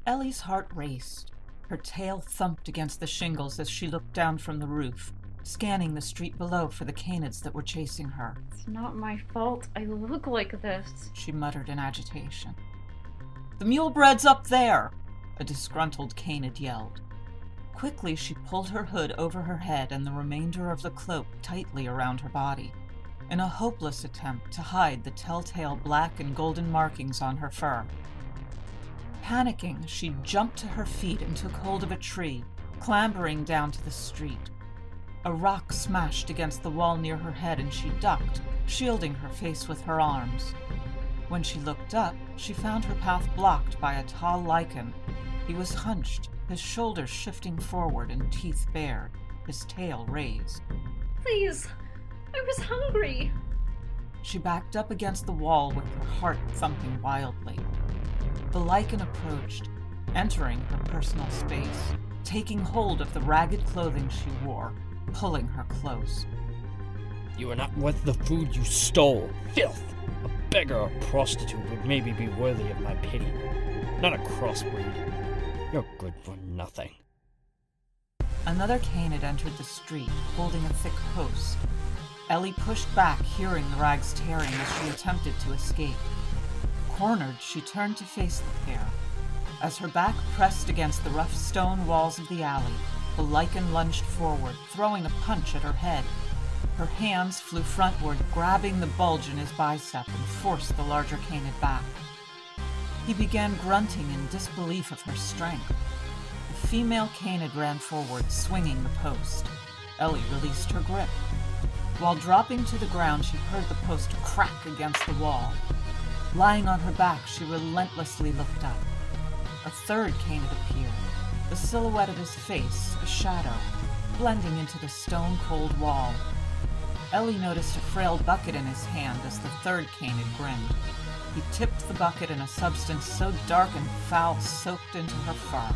Ellie's heart raced. Her tail thumped against the shingles as she looked down from the roof, scanning the street below for the Canids that were chasing her. It's not my fault I look like this, she muttered in agitation. "The mule-bred's up there!" a disgruntled Canid yelled. Quickly, she pulled her hood over her head and the remainder of the cloak tightly around her body, in a hopeless attempt to hide the telltale black and golden markings on her fur. Panicking, she jumped to her feet and took hold of a tree, clambering down to the street. A rock smashed against the wall near her head and she ducked, shielding her face with her arms. When she looked up, she found her path blocked by a tall lichen. He was hunched, his shoulders shifting forward and teeth bared, his tail raised. Please, I was hungry. She backed up against the wall with her heart thumping wildly. The lichen approached, entering her personal space, taking hold of the ragged clothing she wore, pulling her close. "You are not worth the food you stole. Filth! A beggar or prostitute would maybe be worthy of my pity. Not a crossbreed. You're good for nothing." Another Canid entered the street, holding a thick post. Ellie pushed back, hearing the rags tearing as she attempted to escape. Cornered, she turned to face the pair. As her back pressed against the rough stone walls of the alley, the lichen lunged forward, throwing a punch at her head. Her hands flew frontward, grabbing the bulge in his bicep and forced the larger Canid back. He began grunting in disbelief of her strength. The female Canid ran forward, swinging the post. Ellie released her grip. While dropping to the ground, she heard the post crack against the wall. Lying on her back, she relentlessly looked up. A third Canid appeared, the silhouette of his face, a shadow, blending into the stone-cold wall. Ellie noticed a frail bucket in his hand as the third Canid grinned. He tipped the bucket in a substance so dark and foul soaked into her fur.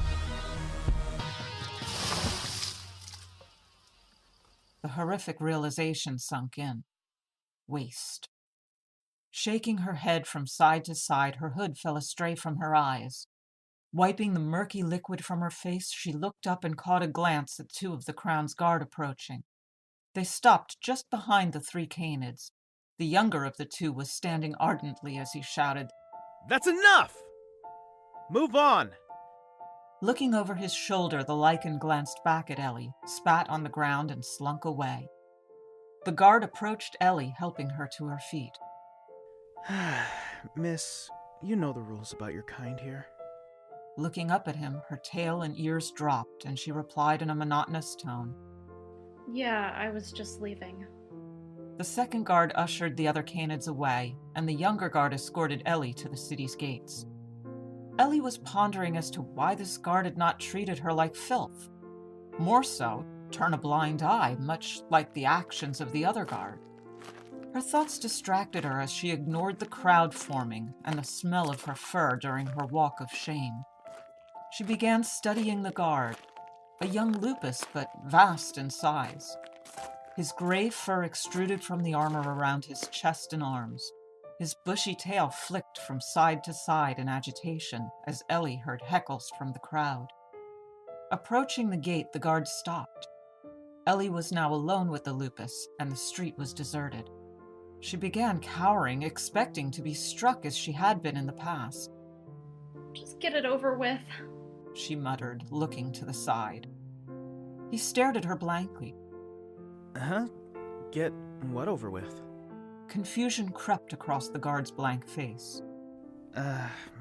The horrific realization sunk in. Waste. Shaking her head from side to side, her hood fell astray from her eyes. Wiping the murky liquid from her face, she looked up and caught a glance at two of the Crown's guard approaching. They stopped just behind the three Canids. The younger of the two was standing ardently as he shouted, "That's enough! Move on!" Looking over his shoulder, the lichen glanced back at Ellie, spat on the ground, and slunk away. The guard approached Ellie, helping her to her feet. "Miss, you know the rules about your kind here." Looking up at him, her tail and ears dropped, and she replied in a monotonous tone. Yeah, I was just leaving. The second guard ushered the other Canids away, and the younger guard escorted Ellie to the city's gates. Ellie was pondering as to why this guard had not treated her like filth. More so, turn a blind eye, much like the actions of the other guard. Her thoughts distracted her as she ignored the crowd forming and the smell of her fur during her walk of shame. She began studying the guard, a young lupus but vast in size. His gray fur extruded from the armor around his chest and arms. His bushy tail flicked from side to side in agitation as Ellie heard heckles from the crowd. Approaching the gate, the guard stopped. Ellie was now alone with the lupus, and the street was deserted. She began cowering, expecting to be struck as she had been in the past. Just get it over with, she muttered, looking to the side. He stared at her blankly. Huh? Get what over with? Confusion crept across the guard's blank face.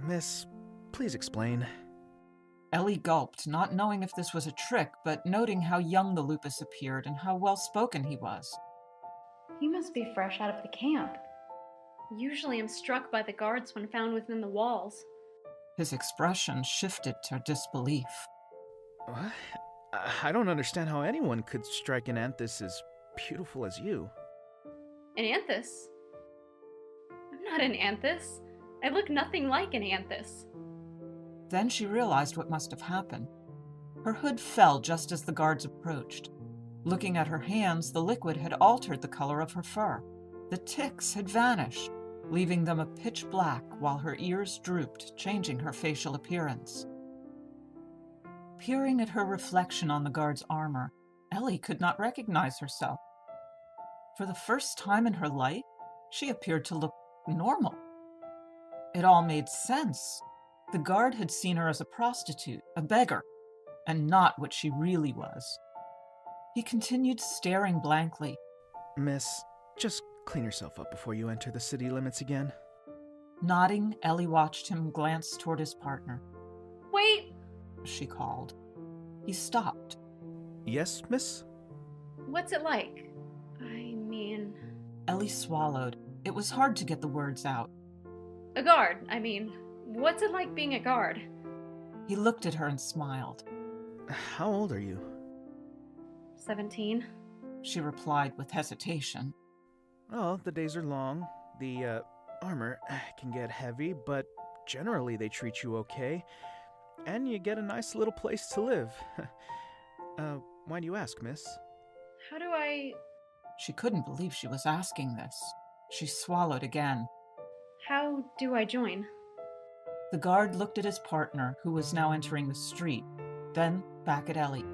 Miss, please explain. Ellie gulped, not knowing if this was a trick, but noting how young the lupus appeared and how well-spoken he was. He must be fresh out of the camp. Usually I'm struck by the guards when found within the walls. His expression shifted to disbelief. What? I don't understand how anyone could strike an anthus as beautiful as you. An anthus? I'm not an anthus. I look nothing like an anthus. Then she realized what must have happened. Her hood fell just as the guards approached. Looking at her hands, the liquid had altered the color of her fur. The ticks had vanished, leaving them a pitch black while her ears drooped, changing her facial appearance. Peering at her reflection on the guard's armor, Ellie could not recognize herself. For the first time in her life, she appeared to look normal. It all made sense. The guard had seen her as a prostitute, a beggar, and not what she really was. He continued staring blankly. Miss, just clean yourself up before you enter the city limits again. Nodding, Ellie watched him glance toward his partner. Wait! She called. He stopped. Yes, miss? What's it like? I mean... Ellie swallowed. It was hard to get the words out. A guard, I mean. What's it like being a guard? He looked at her and smiled. How old are you? 17. She replied with hesitation. Oh, the days are long. The, armor can get heavy, but generally they treat you okay. And you get a nice little place to live. Why do you ask, miss? How do I... She couldn't believe she was asking this. She swallowed again. How do I join? The guard looked at his partner, who was now entering the street, then back at Ellie.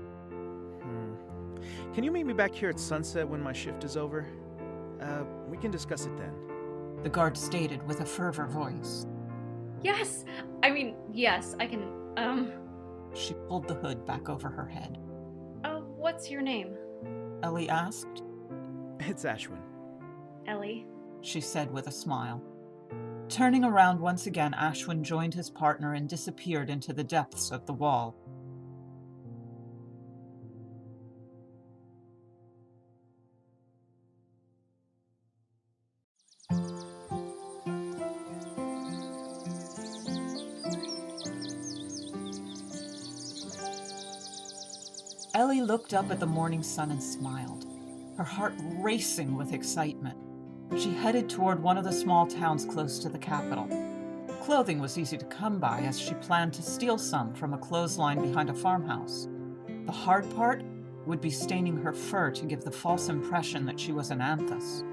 Can you meet me back here at sunset when my shift is over? We can discuss it then. The guard stated with a fervor voice. Yes! Yes, I can, She pulled the hood back over her head. What's your name? Ellie asked. It's Ashwin. Ellie. She said with a smile. Turning around once again, Ashwin joined his partner and disappeared into the depths of the wall. Ellie looked up at the morning sun and smiled, her heart racing with excitement. She headed toward one of the small towns close to the capital. Clothing was easy to come by, as she planned to steal some from a clothesline behind a farmhouse. The hard part would be staining her fur to give the false impression that she was an anthus.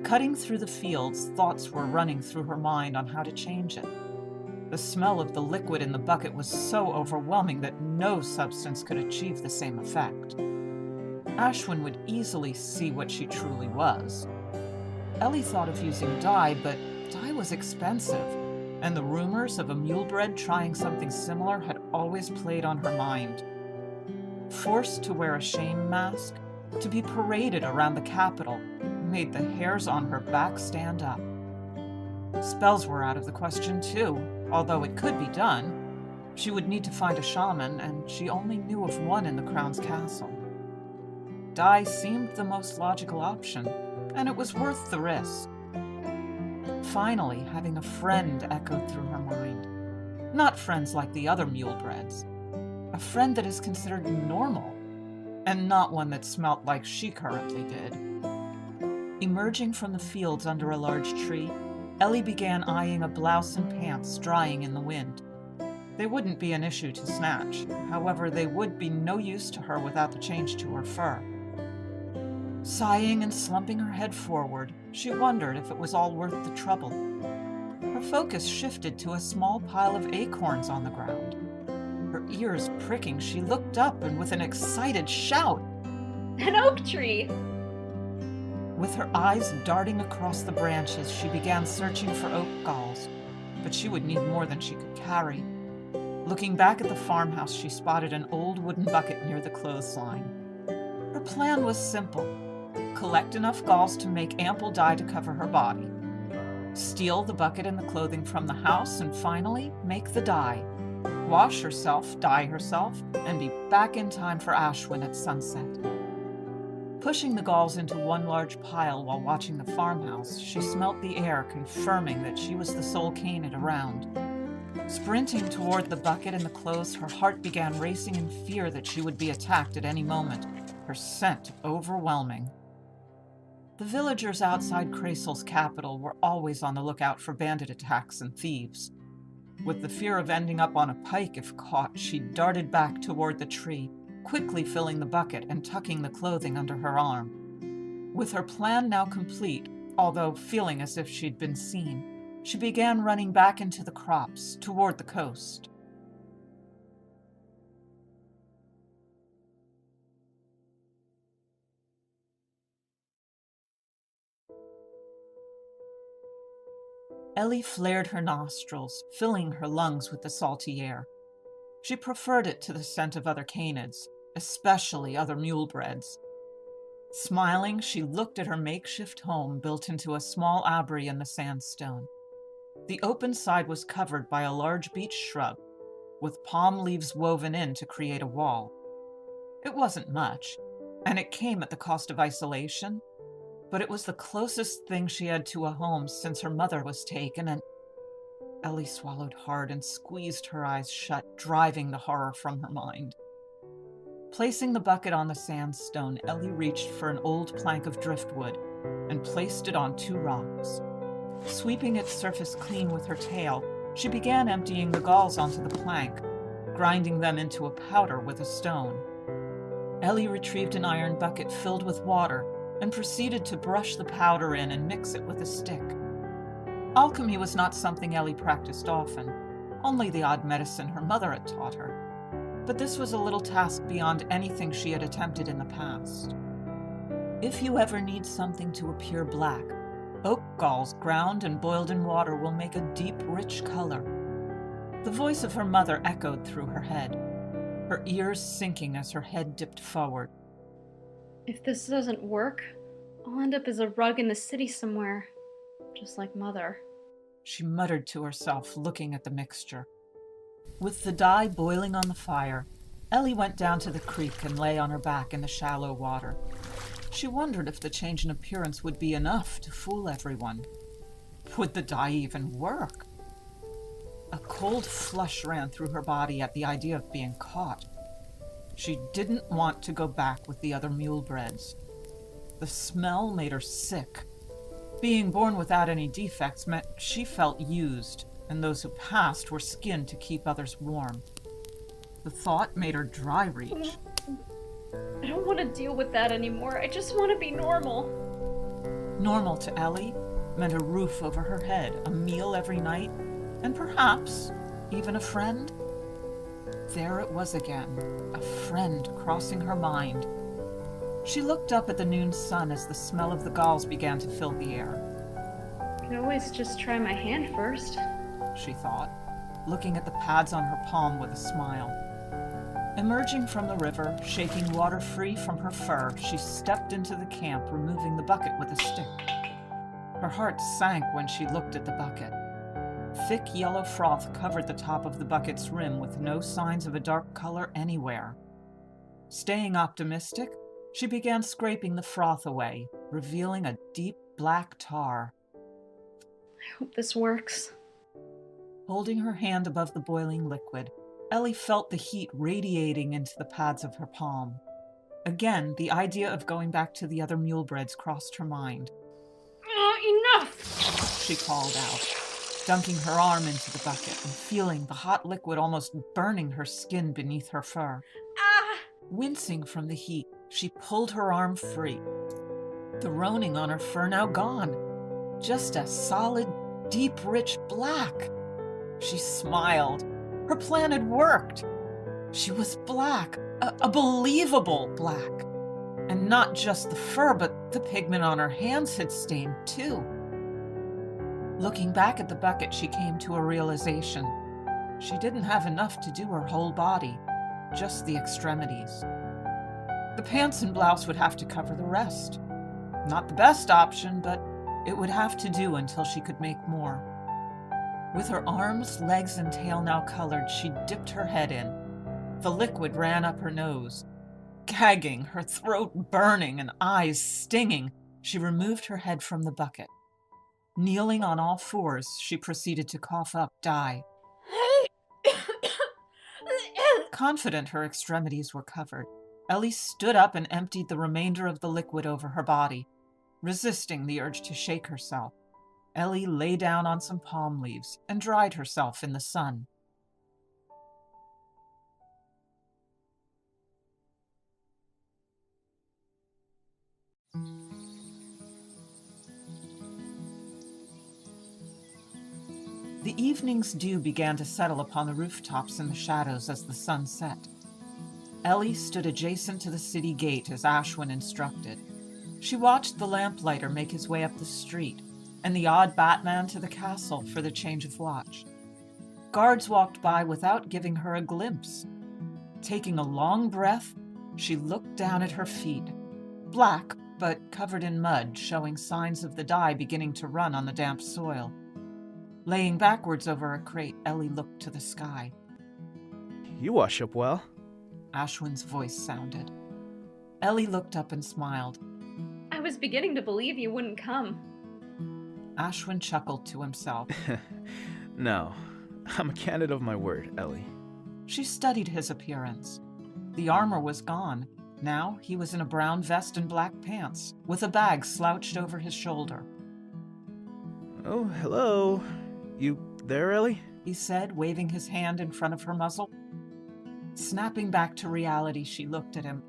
Cutting through the fields, thoughts were running through her mind on how to change it. The smell of the liquid in the bucket was so overwhelming that no substance could achieve the same effect. Ashwin would easily see what she truly was. Ellie thought of using dye, but dye was expensive, and the rumors of a mule-bred trying something similar had always played on her mind. Forced to wear a shame mask, to be paraded around the capital, made the hairs on her back stand up. Spells were out of the question too, although it could be done. She would need to find a shaman, and she only knew of one in the Crown's castle. Dye seemed the most logical option, and it was worth the risk. Finally, having a friend echoed through her mind. Not friends like the other mule-breds. A friend that is considered normal, and not one that smelt like she currently did. Emerging from the fields under a large tree, Ellie began eyeing a blouse and pants drying in the wind. They wouldn't be an issue to snatch, however, they would be no use to her without the change to her fur. Sighing and slumping her head forward, she wondered if it was all worth the trouble. Her focus shifted to a small pile of acorns on the ground. Her ears pricking, she looked up and with an excited shout, An oak tree! With her eyes darting across the branches, she began searching for oak galls, but she would need more than she could carry. Looking back at the farmhouse, she spotted an old wooden bucket near the clothesline. Her plan was simple. Collect enough galls to make ample dye to cover her body. Steal the bucket and the clothing from the house, and finally, make the dye. Wash herself, dye herself, and be back in time for Ashwin at sunset. Pushing the galls into one large pile while watching the farmhouse, she smelt the air, confirming that she was the sole Canid around. Sprinting toward the bucket and the clothes, her heart began racing in fear that she would be attacked at any moment, her scent overwhelming. The villagers outside Creysil's capital were always on the lookout for bandit attacks and thieves. With the fear of ending up on a pike if caught, she darted back toward the tree, quickly filling the bucket and tucking the clothing under her arm. With her plan now complete, although feeling as if she'd been seen, she began running back into the crops toward the coast. Ellie flared her nostrils, filling her lungs with the salty air. She preferred it to the scent of other canids, especially other mule-breds. Smiling, she looked at her makeshift home built into a small abbey in the sandstone. The open side was covered by a large beech shrub, with palm leaves woven in to create a wall. It wasn't much, and it came at the cost of isolation, but it was the closest thing she had to a home since her mother was taken, and Ellie swallowed hard and squeezed her eyes shut, driving the horror from her mind. Placing the bucket on the sandstone, Ellie reached for an old plank of driftwood and placed it on 2 rocks. Sweeping its surface clean with her tail, she began emptying the galls onto the plank, grinding them into a powder with a stone. Ellie retrieved an iron bucket filled with water and proceeded to brush the powder in and mix it with a stick. Alchemy was not something Ellie practiced often, only the odd medicine her mother had taught her. But this was a little task beyond anything she had attempted in the past. If you ever need something to appear black, oak galls ground and boiled in water will make a deep, rich color. The voice of her mother echoed through her head, her ears sinking as her head dipped forward. If this doesn't work, I'll end up as a rug in the city somewhere, just like Mother. She muttered to herself, looking at the mixture. With the dye boiling on the fire, Ellie went down to the creek and lay on her back in the shallow water. She wondered if the change in appearance would be enough to fool everyone. Would the dye even work? A cold flush ran through her body at the idea of being caught. She didn't want to go back with the other mule-breds. The smell made her sick. Being born without any defects meant she felt used, and those who passed were skinned to keep others warm. The thought made her dry reach. I don't want to deal with that anymore. I just want to be normal. Normal to Ellie meant a roof over her head, a meal every night, and perhaps even a friend. There it was again, a friend crossing her mind. She looked up at the noon sun as the smell of the galls began to fill the air. I could always just try my hand first, she thought, looking at the pads on her palm with a smile. Emerging from the river, shaking water free from her fur, she stepped into the camp, removing the bucket with a stick. Her heart sank when she looked at the bucket. Thick yellow froth covered the top of the bucket's rim with no signs of a dark color anywhere. Staying optimistic, she began scraping the froth away, revealing a deep black tar. I hope this works. Holding her hand above the boiling liquid, Ellie felt the heat radiating into the pads of her palm. Again, the idea of going back to the other mule-breds crossed her mind. Enough! She called out, dunking her arm into the bucket and feeling the hot liquid almost burning her skin beneath her fur. Ah! Wincing from the heat, she pulled her arm free. The roning on her fur now gone. Just a solid, deep, rich black. She smiled. Her plan had worked. She was black, a believable black. And not just the fur, but the pigment on her hands had stained too. Looking back at the bucket, she came to a realization. She didn't have enough to do her whole body, just the extremities. The pants and blouse would have to cover the rest. Not the best option, but it would have to do until she could make more. With her arms, legs, and tail now colored, she dipped her head in. The liquid ran up her nose. Gagging, her throat burning and eyes stinging, she removed her head from the bucket. Kneeling on all fours, she proceeded to cough up dye. Confident her extremities were covered, Ellie stood up and emptied the remainder of the liquid over her body. Resisting the urge to shake herself, Ellie lay down on some palm leaves and dried herself in the sun. The evening's dew began to settle upon the rooftops and the shadows as the sun set. Ellie stood adjacent to the city gate as Ashwin instructed. She watched the lamplighter make his way up the street, and the odd Batman to the castle for the change of watch. Guards walked by without giving her a glimpse. Taking a long breath, she looked down at her feet, black but covered in mud, showing signs of the dye beginning to run on the damp soil. Laying backwards over a crate, Ellie looked to the sky. You wash up well. Ashwin's voice sounded. Ellie looked up and smiled. I was beginning to believe you wouldn't come. Ashwin chuckled to himself. No, I'm a candidate of my word, Ellie. She studied his appearance. The armor was gone. Now he was in a brown vest and black pants, with a bag slouched over his shoulder. Oh, hello. You there, Ellie? He said, waving his hand in front of her muzzle. Snapping back to reality, she looked at him.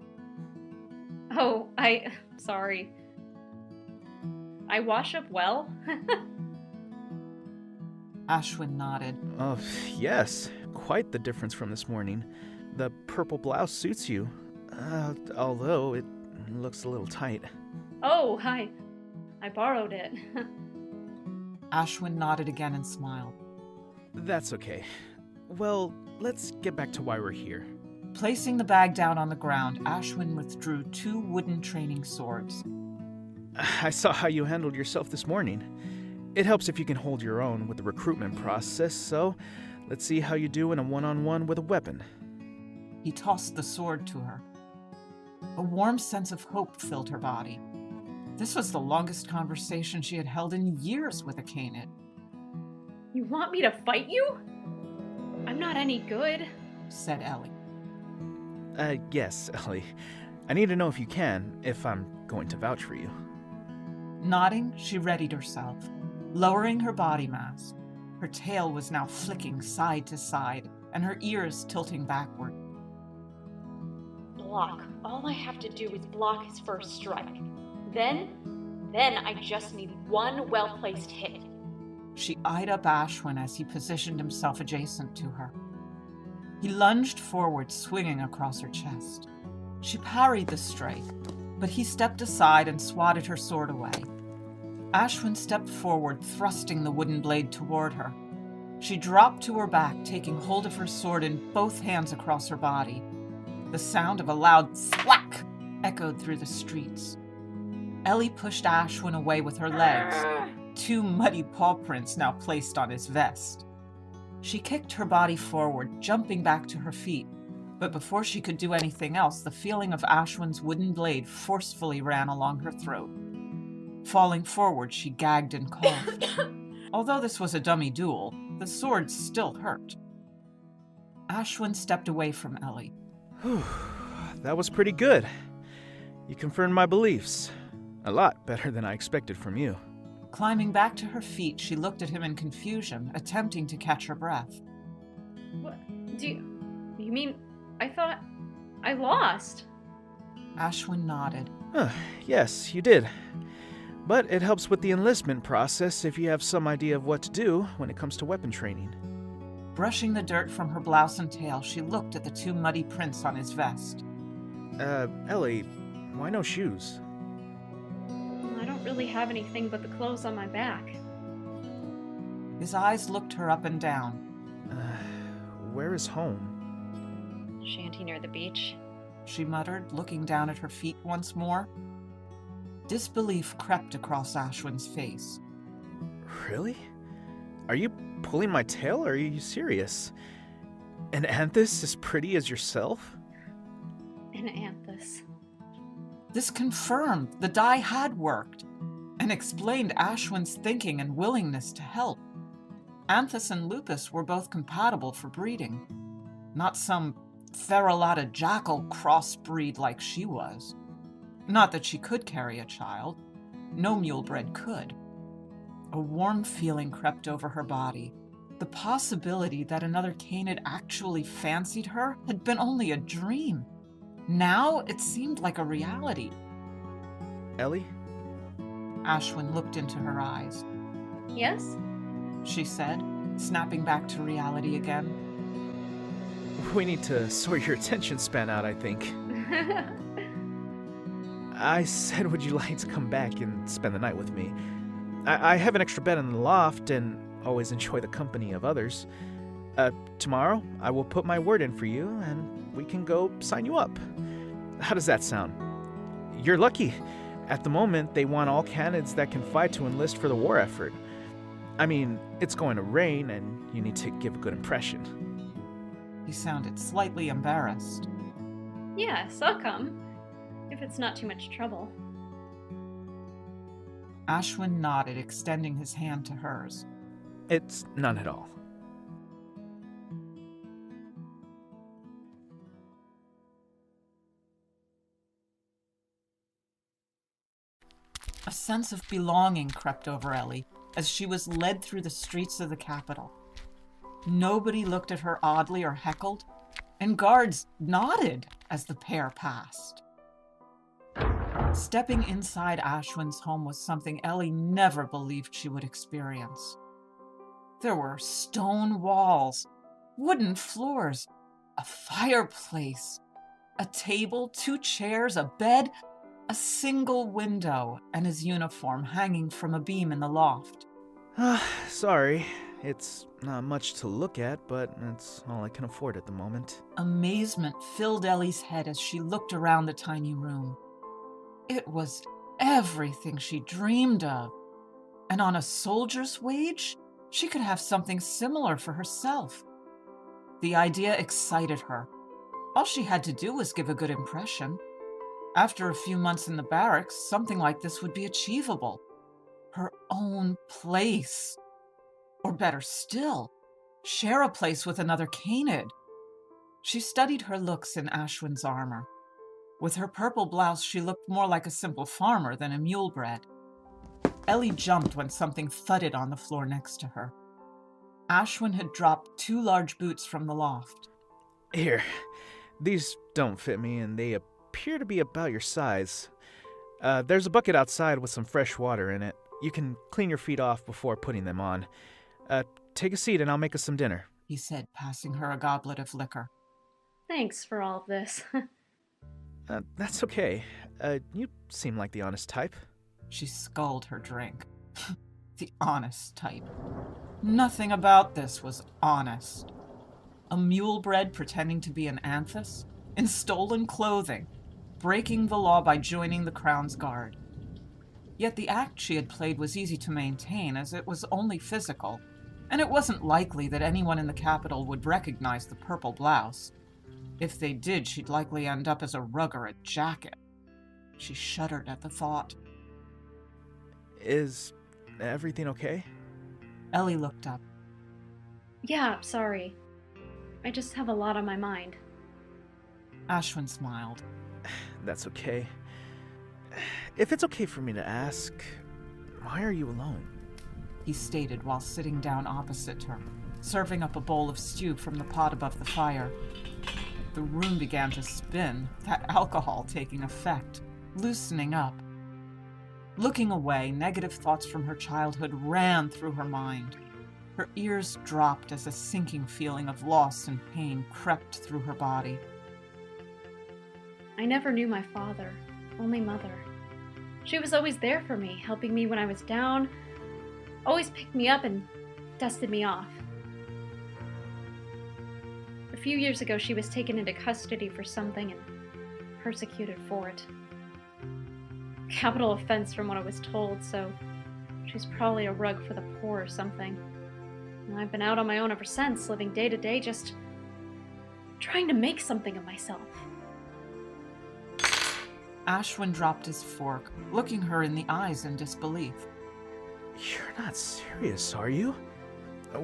Oh, sorry. I wash up well? Ashwin nodded. Oh, yes. Quite the difference from this morning. The purple blouse suits you. Although it looks a little tight. Oh, I borrowed it. Ashwin nodded again and smiled. That's okay. Well, let's get back to why we're here. Placing the bag down on the ground, Ashwin withdrew 2 wooden training swords. I saw how you handled yourself this morning. It helps if you can hold your own with the recruitment process, so let's see how you do in a one-on-one with a weapon. He tossed the sword to her. A warm sense of hope filled her body. This was the longest conversation she had held in years with a Canid. You want me to fight you? I'm not any good, said Ellie. Yes, Ellie. I need to know if you can, if I'm going to vouch for you. Nodding, she readied herself, lowering her body mass. Her tail was now flicking side to side, and her ears tilting backward. Block. All I have to do is block his first strike. Then I just need one well-placed hit. She eyed up Ashwin as he positioned himself adjacent to her. He lunged forward, swinging across her chest. She parried the strike, but he stepped aside and swatted her sword away. Ashwin stepped forward, thrusting the wooden blade toward her. She dropped to her back, taking hold of her sword in both hands across her body. The sound of a loud thwack echoed through the streets. Ellie pushed Ashwin away with her legs, 2 muddy paw prints now placed on his vest. She kicked her body forward, jumping back to her feet, but before she could do anything else, the feeling of Ashwin's wooden blade forcefully ran along her throat. Falling forward, she gagged and coughed. Although this was a dummy duel, the sword still hurt. Ashwin stepped away from Ellie. Whew, that was pretty good. You confirmed my beliefs. A lot better than I expected from you. Climbing back to her feet, she looked at him in confusion, attempting to catch her breath. What? You mean, I thought I lost? Ashwin nodded. Yes, you did. But it helps with the enlistment process if you have some idea of what to do when it comes to weapon training. Brushing the dirt from her blouse and tail, she looked at the 2 muddy prints on his vest. Ellie, why no shoes? I don't really have anything but the clothes on my back. His eyes looked her up and down. Where is home? Shanty near the beach. She muttered, looking down at her feet once more. Disbelief crept across Ashwin's face. Really? Are you pulling my tail, or are you serious? An anthus as pretty as yourself? An anthus. This confirmed the dye had worked, and explained Ashwin's thinking and willingness to help. Anthus and Lupus were both compatible for breeding, not some Feralata jackal crossbreed like she was. Not that she could carry a child. No mule-bred could. A warm feeling crept over her body. The possibility that another Canid actually fancied her had been only a dream. Now it seemed like a reality. Ellie? Ashwin looked into her eyes. Yes? She said, snapping back to reality again. We need to sort your attention span out, I think. I said, would you like to come back and spend the night with me? I have an extra bed in the loft and always enjoy the company of others. Tomorrow, I will put my word in for you, and we can go sign you up. How does that sound? You're lucky. At the moment, they want all Canids that can fight to enlist for the war effort. I mean, it's going to rain, and you need to give a good impression. He sounded slightly embarrassed. Yes, I'll come. If it's not too much trouble. Ashwin nodded, extending his hand to hers. It's none at all. A sense of belonging crept over Ellie as she was led through the streets of the capital. Nobody looked at her oddly or heckled, and guards nodded as the pair passed. Stepping inside Ashwin's home was something Ellie never believed she would experience. There were stone walls, wooden floors, a fireplace, a table, 2 chairs, a bed, a single window, and his uniform hanging from a beam in the loft. Sorry. It's not much to look at, but it's all I can afford at the moment. Amazement filled Ellie's head as she looked around the tiny room. It was everything she dreamed of. And on a soldier's wage, she could have something similar for herself. The idea excited her. All she had to do was give a good impression. After a few months in the barracks, something like this would be achievable. Her own place. Or better still, share a place with another Canid. She studied her looks in Ashwin's armor. With her purple blouse, she looked more like a simple farmer than a mule-bred. Ellie jumped when something thudded on the floor next to her. Ashwin had dropped 2 large boots from the loft. Here, these don't fit me, and they appear to be about your size. There's a bucket outside with some fresh water in it. You can clean your feet off before putting them on. Take a seat and I'll make us some dinner, He said, passing her a goblet of liquor. Thanks for all of this. That's okay. You seem like the honest type. She sculled her drink. The honest type. Nothing about this was honest. A mule-bred pretending to be an anthus, in stolen clothing, breaking the law by joining the Crown's Guard. Yet the act she had played was easy to maintain, as it was only physical, and it wasn't likely that anyone in the capital would recognize the purple blouse. If they did, she'd likely end up as a rug or a jacket. She shuddered at the thought. Is everything okay? Ellie looked up. Yeah, sorry. I just have a lot on my mind. Ashwin smiled. That's okay. If it's okay for me to ask, why are you alone? He stated while sitting down opposite her, serving up a bowl of stew from the pot above the fire. The room began to spin, that alcohol taking effect, loosening up. Looking away, negative thoughts from her childhood ran through her mind. Her ears dropped as a sinking feeling of loss and pain crept through her body. I never knew my father, only mother. She was always there for me, helping me when I was down, always picked me up and dusted me off. A few years ago, she was taken into custody for something and persecuted for it. Capital offense from what I was told, so she's probably a rug for the poor or something. And I've been out on my own ever since, living day to day, just trying to make something of myself. Ashwin dropped his fork, looking her in the eyes in disbelief. You're not serious, are you?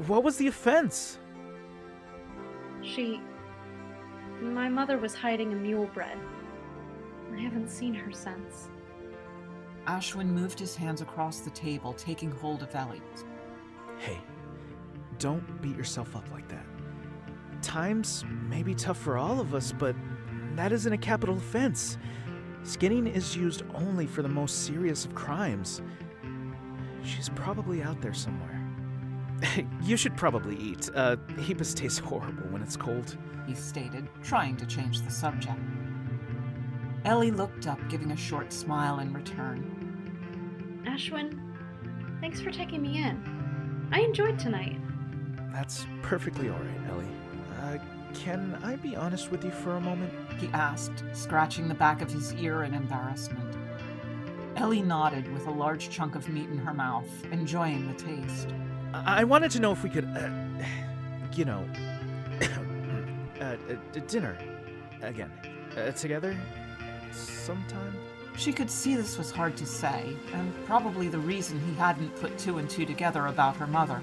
What was the offense? My mother was hiding a mule-bred. I haven't seen her since. Ashwin moved his hands across the table, taking hold of Ellie's. Hey, don't beat yourself up like that. Times may be tough for all of us, but that isn't a capital offense. Skinning is used only for the most serious of crimes. She's probably out there somewhere. You should probably eat. Hebus tastes horrible when it's cold, He stated, trying to change the subject. Ellie looked up, giving a short smile in return. Ashwin, Thanks for taking me in. I enjoyed tonight. That's perfectly alright, Ellie. Can I be honest with you for a moment? He asked, scratching the back of his ear in embarrassment. Ellie nodded with a large chunk of meat in her mouth, enjoying the taste. I wanted to know if we could, dinner again. Together? Sometime? She could see this was hard to say, and probably the reason he hadn't put two and two together about her mother.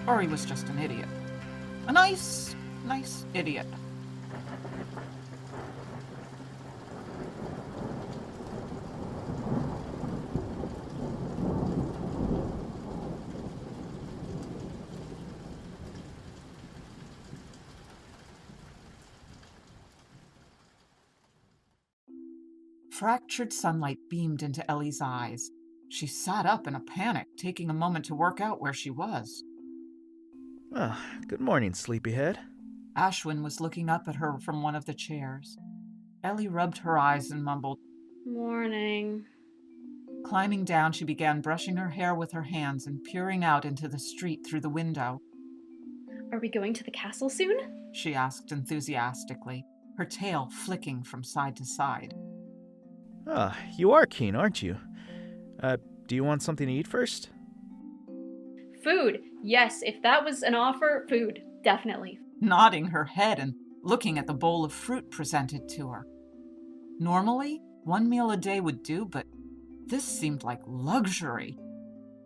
Or he was just an idiot. A nice idiot. Fractured sunlight beamed into Ellie's eyes. She sat up in a panic, taking a moment to work out where she was. Ah, good morning, sleepyhead. Ashwin was looking up at her from one of the chairs. Ellie rubbed her eyes and mumbled, Morning. Climbing down, she began brushing her hair with her hands and peering out into the street through the window. Are we going to the castle soon? She asked enthusiastically, her tail flicking from side to side. Ah, you are keen, aren't you? Do you want something to eat first? Food. Yes, if that was an offer, food. Definitely. Nodding her head and looking at the bowl of fruit presented to her. Normally, one meal a day would do, but this seemed like luxury.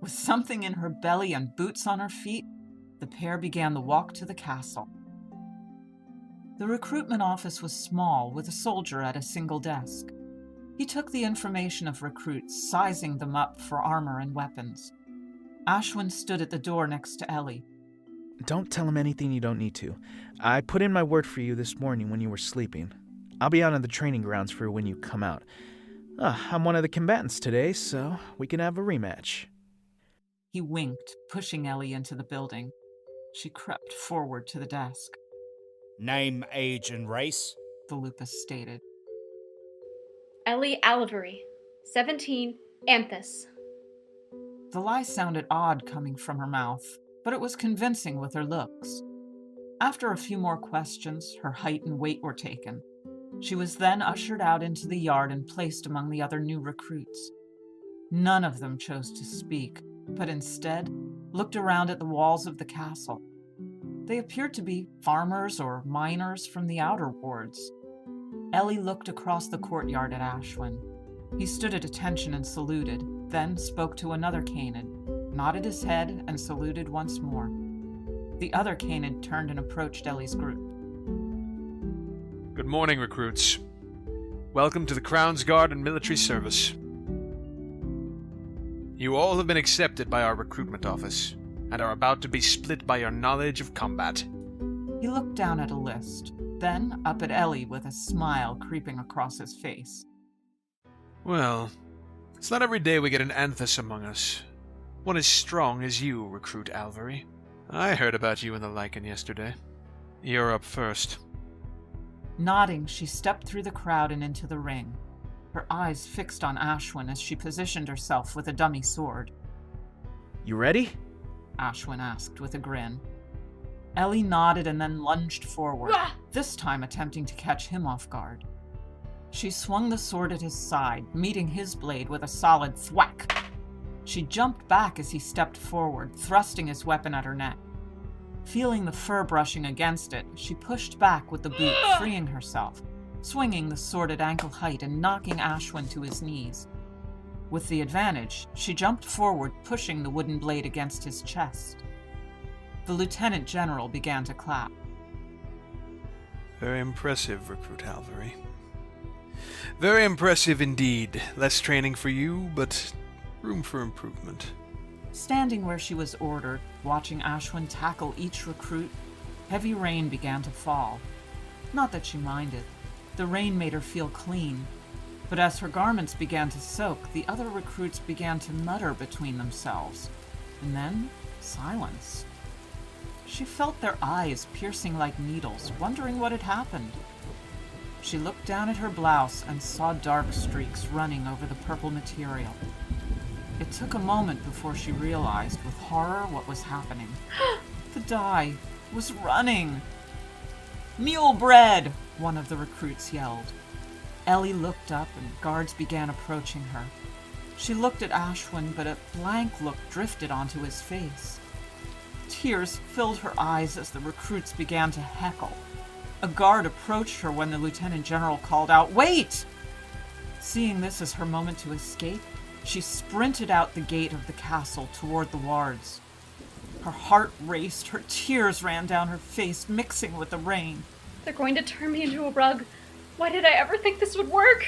With something in her belly and boots on her feet, the pair began the walk to the castle. The recruitment office was small, with a soldier at a single desk. He took the information of recruits, sizing them up for armor and weapons. Ashwin stood at the door next to Ellie. Don't tell him anything you don't need to. I put in my word for you this morning when you were sleeping. I'll be out on the training grounds for when you come out. I'm one of the combatants today, so we can have a rematch. He winked, pushing Ellie into the building. She crept forward to the desk. Name, age, and race? The lupus stated. Ellie Alivery. 17. Anthus. The lie sounded odd coming from her mouth, but it was convincing with her looks. After a few more questions, her height and weight were taken. She was then ushered out into the yard and placed among the other new recruits. None of them chose to speak, but instead looked around at the walls of the castle. They appeared to be farmers or miners from the outer wards. Ellie looked across the courtyard at Ashwin. He stood at attention and saluted, then spoke to another Canid, nodded his head, and saluted once more. The other Canid turned and approached Ellie's group. Good morning, recruits. Welcome to the Crown's Guard and military service. You all have been accepted by our recruitment office, and are about to be split by your knowledge of combat. He looked down at a list, then up at Ellie with a smile creeping across his face. Well, it's not every day we get an Anthus among us. One as strong as you, Recruit Alvery. I heard about you in the Lycan yesterday. You're up first. Nodding, she stepped through the crowd and into the ring, her eyes fixed on Ashwin as she positioned herself with a dummy sword. You ready? Ashwin asked with a grin. Ellie nodded and then lunged forward, this time attempting to catch him off guard. She swung the sword at his side, meeting his blade with a solid thwack. She jumped back as he stepped forward, thrusting his weapon at her neck. Feeling the fur brushing against it, she pushed back with the boot, freeing herself, swinging the sword at ankle height and knocking Ashwin to his knees. With the advantage, she jumped forward, pushing the wooden blade against his chest. The Lieutenant General began to clap. Very impressive, Recruit Alvery. Very impressive indeed. Less training for you, but room for improvement. Standing where she was ordered, watching Ashwin tackle each recruit, heavy rain began to fall. Not that she minded. The rain made her feel clean. But as her garments began to soak, the other recruits began to mutter between themselves. And then, silence. She felt their eyes piercing like needles, wondering what had happened. She looked down at her blouse and saw dark streaks running over the purple material. It took a moment before she realized with horror what was happening. The dye was running. "Mule-bred!" one of the recruits yelled. Ellie looked up and guards began approaching her. She looked at Ashwin, but a blank look drifted onto his face. Tears filled her eyes as the recruits began to heckle. A guard approached her when the Lieutenant General called out, "Wait!" Seeing this as her moment to escape, she sprinted out the gate of the castle toward the wards. Her heart raced, her tears ran down her face, mixing with the rain. They're going to turn me into a rug. Why did I ever think this would work?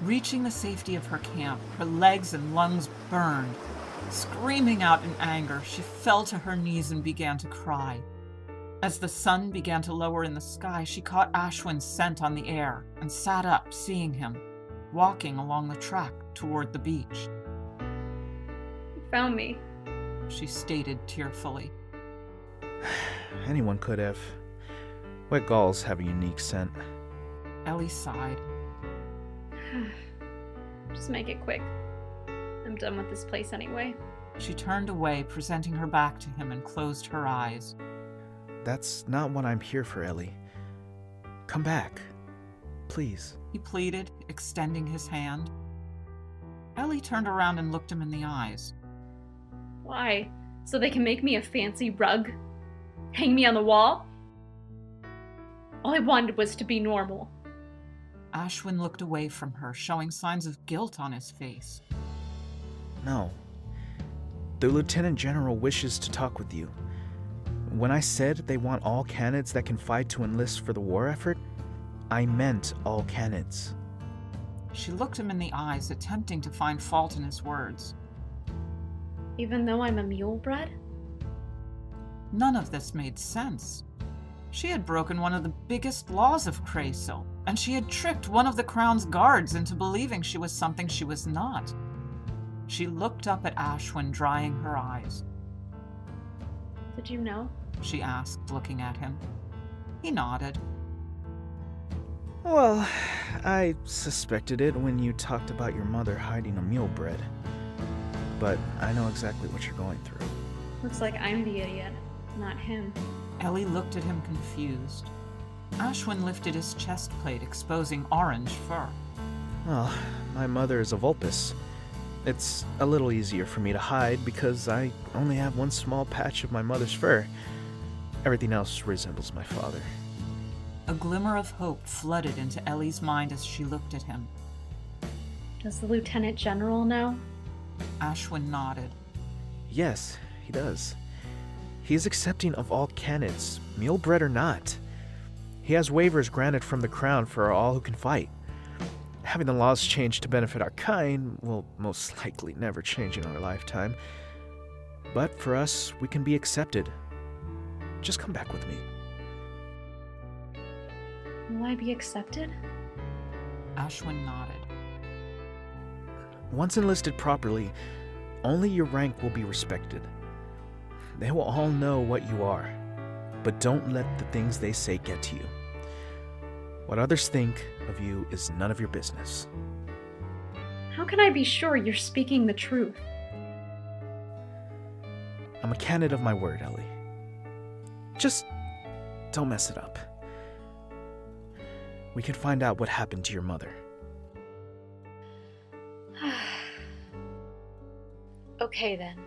Reaching the safety of her camp, her legs and lungs burned. Screaming out in anger, she fell to her knees and began to cry. As the sun began to lower in the sky, she caught Ashwin's scent on the air and sat up, seeing him, walking along the track toward the beach. You found me. She stated tearfully. Anyone could have. Wet galls have a unique scent. Ellie sighed. Just make it quick. I'm done with this place anyway. She turned away, presenting her back to him, and closed her eyes. That's not what I'm here for, Ellie. Come back. Please. He pleaded, extending his hand. Ellie turned around and looked him in the eyes. Why? So they can make me a fancy rug? Hang me on the wall? All I wanted was to be normal. Ashwin looked away from her, showing signs of guilt on his face. No. The Lieutenant General wishes to talk with you. When I said they want all Canids that can fight to enlist for the war effort, I meant all Canids. She looked him in the eyes, attempting to find fault in his words. Even though I'm a mule-bred? None of this made sense. She had broken one of the biggest laws of Creysil, and she had tricked one of the Crown's guards into believing she was something she was not. She looked up at Ashwin, drying her eyes. Did you know? She asked, looking at him. He nodded. Well, I suspected it when you talked about your mother hiding a mule-bred. But I know exactly what you're going through. Looks like I'm the idiot, not him. Ellie looked at him confused. Ashwin lifted his chest plate, exposing orange fur. Well, my mother is a vulpus. It's a little easier for me to hide because I only have one small patch of my mother's fur. Everything else resembles my father. A glimmer of hope flooded into Ellie's mind as she looked at him. Does the Lieutenant General know? Ashwin nodded. Yes, he does. He is accepting of all Canids, mule-bred or not. He has waivers granted from the Crown for all who can fight. Having the laws changed to benefit our kind will most likely never change in our lifetime. But for us, we can be accepted. Just come back with me. Will I be accepted? Ashwin nodded. Once enlisted properly, only your rank will be respected. They will all know what you are, but don't let the things they say get to you. What others think of you is none of your business. How can I be sure you're speaking the truth? I'm a Canid of my word, Ellie. Just don't mess it up. We can find out what happened to your mother. Okay then.